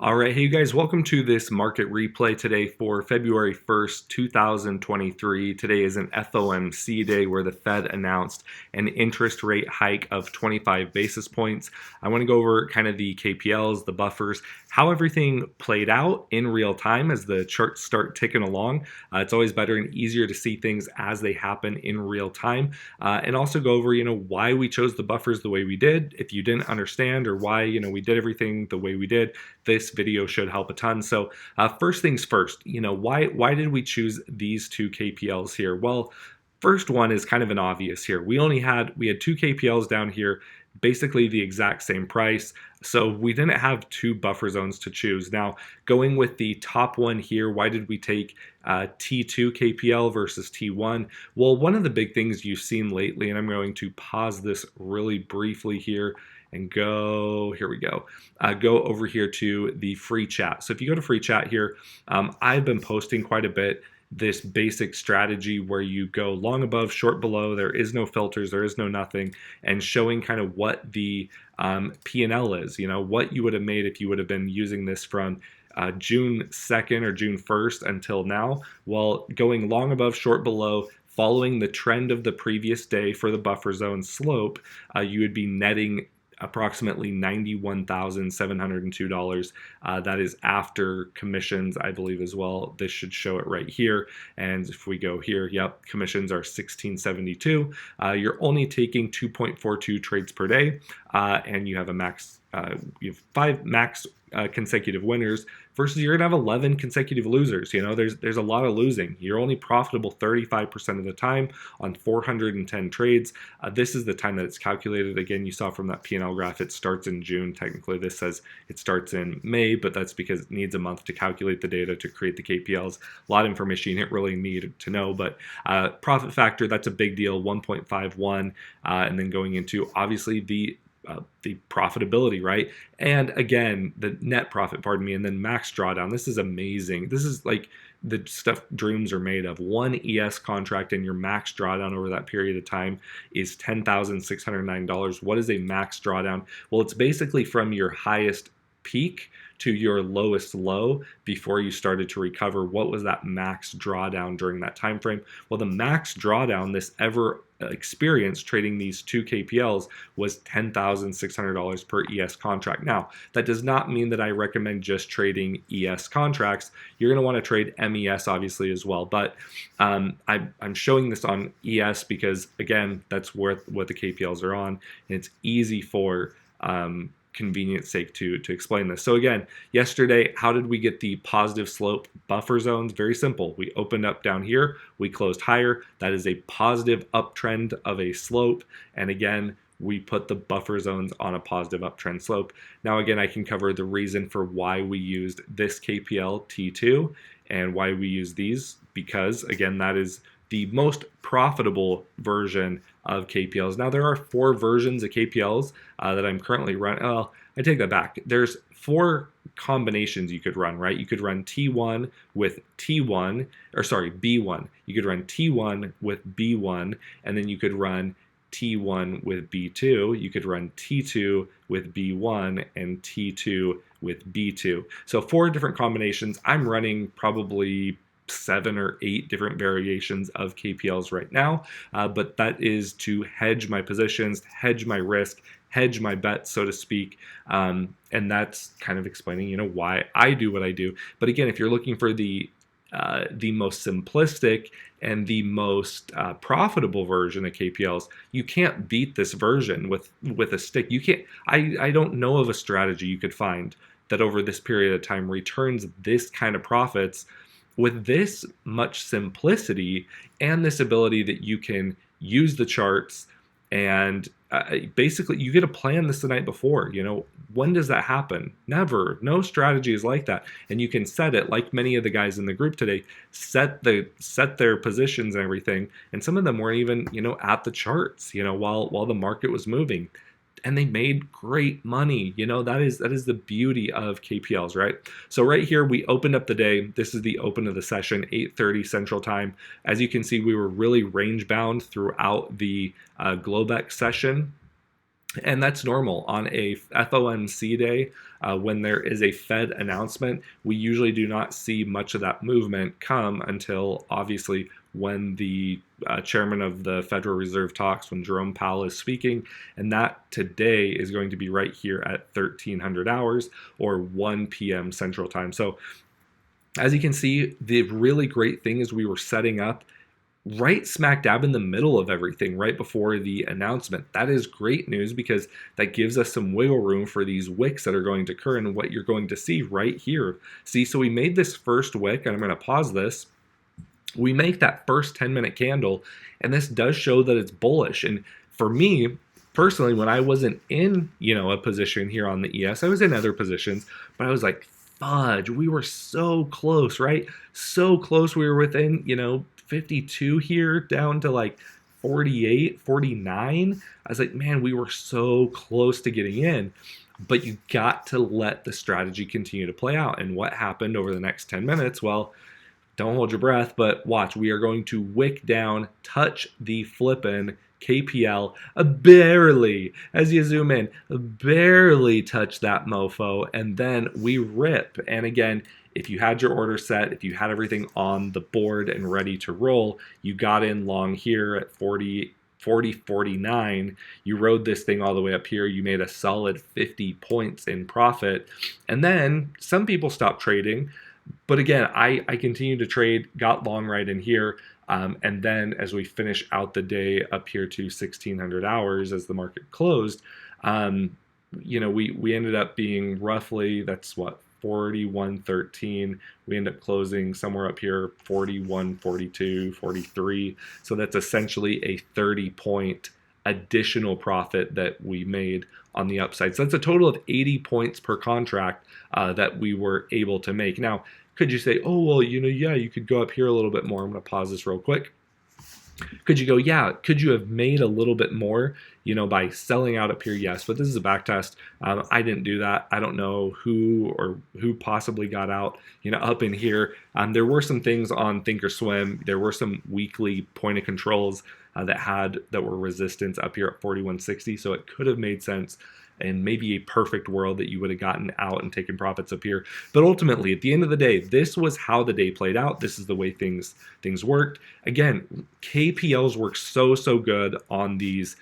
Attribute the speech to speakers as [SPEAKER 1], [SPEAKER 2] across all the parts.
[SPEAKER 1] All right, hey you guys, welcome to this market replay today for February 1st, 2023. Today is an FOMC day where the Fed announced an interest rate hike of 25 basis points. I want to go over kind of the KPLs, the buffers, how everything played out in real time as the charts start ticking along. It's always better and easier to see things as they happen in real time, and also go over, why we chose the buffers the way we did. If you didn't understand or why, we did everything the way we did, this video should help a ton. So first things first, why did we choose these two KPLs here? Well, first one is kind of an obvious here. We had two KPLs down here, basically the exact same price. So we didn't have two buffer zones to choose. Now, going with the top one here, why did we take T2 KPL versus T1? Well, one of the big things you've seen lately, and I'm going to pause this really briefly here and go over here to the free chat. So if you go to free chat here, I've been posting quite a bit this basic strategy where you go long above, short below, there is no filters, there is no nothing, and showing kind of what the P&L is, what you would have made if you would have been using this from June 2nd or June 1st until now. Well, going long above, short below, following the trend of the previous day for the buffer zone slope, you would be netting approximately $91,702. That is after commissions, I believe, as well. This should show it right here. And if we go here, yep, commissions are $1,672. You're only taking 2.42 trades per day, and you have a max. You have 5 max consecutive winners versus you're gonna have 11 consecutive losers. There's a lot of losing. You're only profitable 35% of the time on 410 trades. This is the time that it's calculated. Again, you saw from that P&L graph, it starts in June. Technically, this says it starts in May, but that's because it needs a month to calculate the data to create the KPLs. A lot of information you didn't really need to know, but profit factor, that's a big deal, 1.51, and then going into obviously the profitability, right? And again, the net profit, pardon me, and then max drawdown. This is amazing. This is like the stuff dreams are made of. One ES contract and your max drawdown over that period of time is $10,609. What is a max drawdown? Well, it's basically from your highest peak to your lowest low before you started to recover. What was that max drawdown during that time frame? Well, the max drawdown this ever experienced trading these two KPLs was $10,600 per ES contract. Now, that does not mean that I recommend just trading ES contracts. You're going to want to trade MES obviously as well, but I'm showing this on ES because again, that's what the KPLs are on, and it's easy for convenience sake to explain this. So again, yesterday, how did we get the positive slope buffer zones? Very simple. We opened up down here, we closed higher. That is a positive uptrend of a slope. And again, we put the buffer zones on a positive uptrend slope. Now again, I can cover the reason for why we used this KPL T2 and why we use these, because again, that is the most profitable version of KPLs. Now there are 4 versions of KPLs that I'm currently running. Oh, I take that back. There's 4 combinations you could run, right? You could run T1 with T1, or sorry, B1. You could run T1 with B1, and then you could run T1 with B2. You could run T2 with B1 and T2 with B2. So 4 different combinations. I'm running probably 7 or 8 different variations of KPLs right now, but that is to hedge my positions, hedge my risk, hedge my bets, so to speak, and that's kind of explaining, why I do what I do. But again, if you're looking for the most simplistic and the most profitable version of KPLs, you can't beat this version with a stick. You can't. I don't know of a strategy you could find that over this period of time returns this kind of profits with this much simplicity and this ability that you can use the charts and basically you get to plan this the night before. When does that happen? Never. No strategy is like that. And you can set it, like many of the guys in the group today, set their positions and everything. And some of them weren't even, at the charts, while the market was moving. And they made great money. That is the beauty of KPLs, right? So right here, we opened up the day. This is the open of the session, 8:30 Central Time. As you can see, we were really range bound throughout the Globex session. And that's normal on a FOMC day. When there is a Fed announcement, we usually do not see much of that movement come until obviously when the chairman of the Federal Reserve talks, when Jerome Powell is speaking. And that today is going to be right here at 1300 hours or 1 p.m. Central Time. So as you can see, the really great thing is we were setting up right smack dab in the middle of everything right before the announcement. That is great news because that gives us some wiggle room for these wicks that are going to occur and what you're going to see right here. See, so we made this first wick, and I'm going to pause this. We make that first 10-minute candle, and this does show that it's bullish. And for me, personally, when I wasn't in, a position here on the ES, I was in other positions, but I was like, fudge, we were so close, right? So close. We were within, 52 here down to like 48, 49. I was like, man, we were so close to getting in. But you got to let the strategy continue to play out. And what happened over the next 10 minutes? Well, don't hold your breath, but watch. We are going to wick down, touch the flippin' KPL, barely, as you zoom in, barely touch that mofo, and then we rip. And again, if you had your order set, if you had everything on the board and ready to roll, you got in long here at 49, you rode this thing all the way up here, you made a solid 50 points in profit, and then some people stopped trading, but again, I continued to trade, got long right in here, and then as we finish out the day up here to 1600 hours as the market closed, we ended up being roughly, that's what, 41.13. We end up closing somewhere up here 41.42, 43. So that's essentially a 30-point additional profit that we made on the upside. So that's a total of 80 points per contract that we were able to make. Now, could you say, oh, well, yeah, you could go up here a little bit more. I'm going to pause this real quick. Could you go, yeah, could you have made a little bit more, by selling out up here? Yes, but this is a back test. I didn't do that. I don't know who possibly got out, up in here. There were some things on Thinkorswim. There were some weekly point of controls that were resistance up here at 41.60. So it could have made sense and maybe a perfect world that you would have gotten out and taken profits up here. But ultimately, at the end of the day, this was how the day played out. This is the way things worked. Again, KPLs work so good on these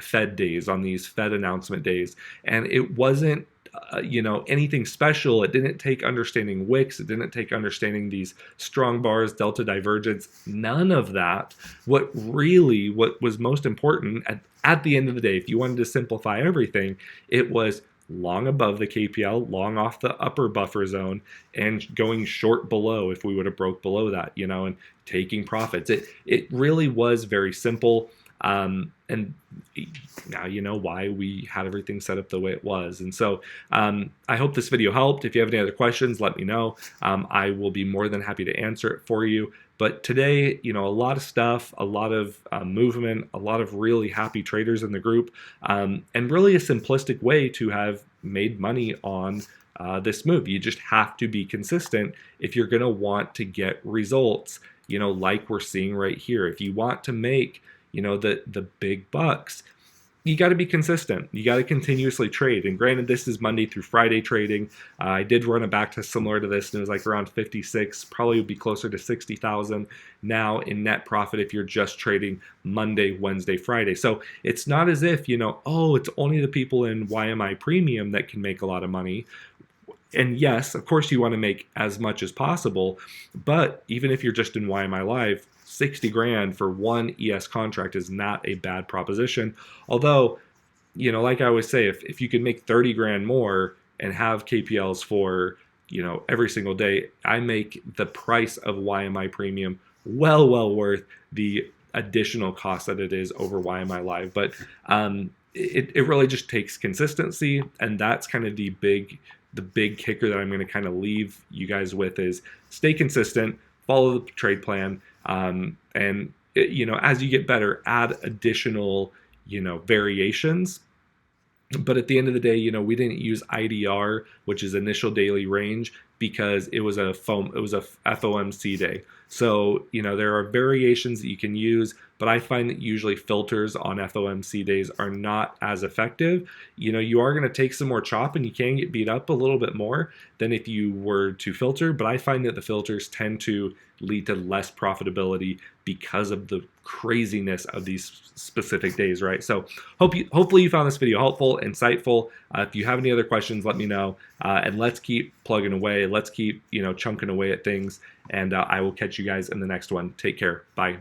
[SPEAKER 1] Fed days, on these Fed announcement days. And it wasn't anything special. It didn't take understanding wicks. It didn't take understanding these strong bars, delta divergence, none of that. What was most important at the end of the day, if you wanted to simplify everything, it was long above the KPL, long off the upper buffer zone, and going short below if we would have broke below that, and taking profits. It really was very simple. And now you know why we had everything set up the way it was. And so I hope this video helped. If you have any other questions, let me know. I will be more than happy to answer it for you. But today, a lot of stuff, a lot of movement, a lot of really happy traders in the group, and really a simplistic way to have made money on this move. You just have to be consistent if you're going to want to get results, like we're seeing right here. If you want to make the big bucks, you got to be consistent. You got to continuously trade. And granted, this is Monday through Friday trading. I did run a back test similar to this, and it was like around 56, probably would be closer to 60,000 now in net profit if you're just trading Monday, Wednesday, Friday. So it's not as if, it's only the people in YMI Premium that can make a lot of money. And yes, of course, you want to make as much as possible. But even if you're just in YMI Live, 60 grand for one ES contract is not a bad proposition. Although, like I always say, if you can make 30 grand more and have KPLs for, every single day, I make the price of YMI Premium well worth the additional cost that it is over YMI Live. But it really just takes consistency, and that's kind of the big kicker that I'm going to kind of leave you guys with is stay consistent, follow the trade plan, and as you get better, add additional variations. But at the end of the day, we didn't use IDR, which is initial daily range, because it was a FOMC day. So, there are variations that you can use, but I find that usually filters on FOMC days are not as effective. You are going to take some more chop and you can get beat up a little bit more than if you were to filter, but I find that the filters tend to lead to less profitability because of the craziness of these specific days, right? So hopefully you found this video helpful, insightful. If you have any other questions, let me know. And let's keep plugging away. Let's keep, chunking away at things. And I will catch you guys in the next one. Take care. Bye.